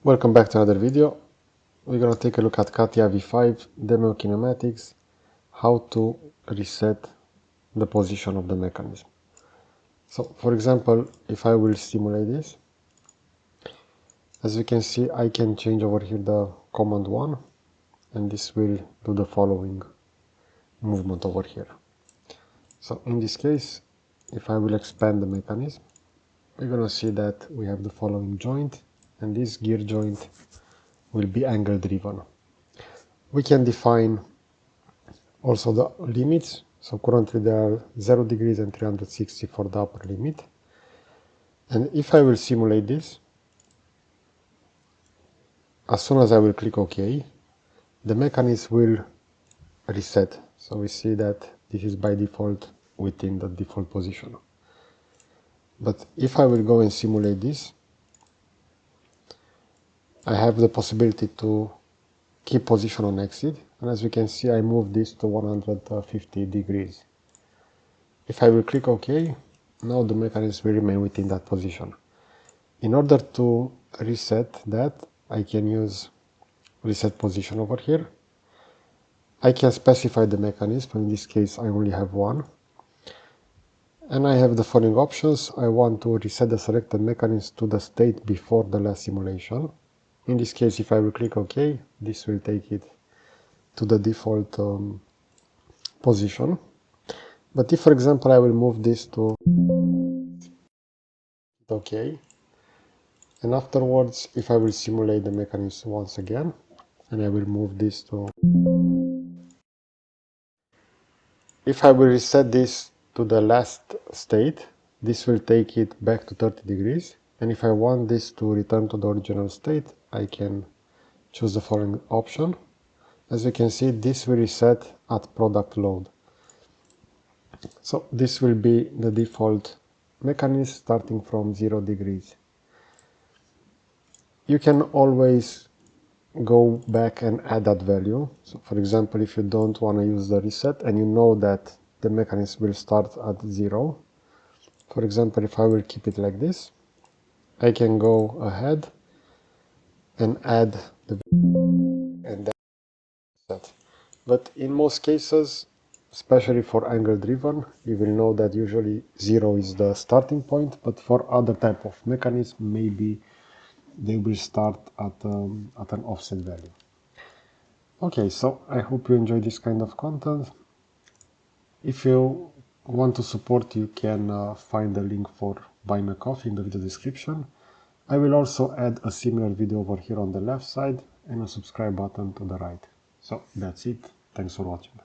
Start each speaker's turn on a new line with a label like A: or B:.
A: Welcome back to another video. We're going to take a look at CATIA V5 DMU Kinematics, how to reset the position of the mechanism. So for example, if I will simulate this, as you can see, I can change over here the command 1, and this will do the following movement over here. So in this case, if I will expand the mechanism, we're going to see that we have the following joint, and this gear joint will be angle driven. We can define also the limits. So currently there are 0 degrees and 360 for the upper limit. And if I will simulate this, as soon as I will click OK, the mechanism will reset. So we see that this is by default within the default position. But if I will go and simulate this, I have the possibility to keep position on exit. And as you can see, I move this to 150 degrees. If I will click OK, now the mechanism will remain within that position. In order to reset that, I can use reset position over here. I can specify the mechanism. In this case, I only have one. And I have the following options. I want to reset the selected mechanism to the state before the last simulation. In this case, if I will click OK, this will take it to the default position. But if, for example, I will move this to OK, and afterwards, if I will simulate the mechanism once again, and I will move this to... If I will reset this to the last state, this will take it back to 30 degrees. And if I want this to return to the original state, I can choose the following option. As you can see, this will reset at product load. So this will be the default mechanism starting from 0 degrees. You can always go back and add that value. So for example, if you don't want to use the reset and you know that the mechanism will start at 0, for example, if I will keep it like this, I can go ahead and add the and then set. But in most cases, especially for angle driven, you will know that usually 0 is the starting point, but for other type of mechanism, maybe they will start at an offset value. Okay, so I hope you enjoy this kind of content. If you want to support, you can find the link for buying a coffee in the video description. I will also add a similar video over here on the left side and a subscribe button to the right. So that's it. Thanks for watching.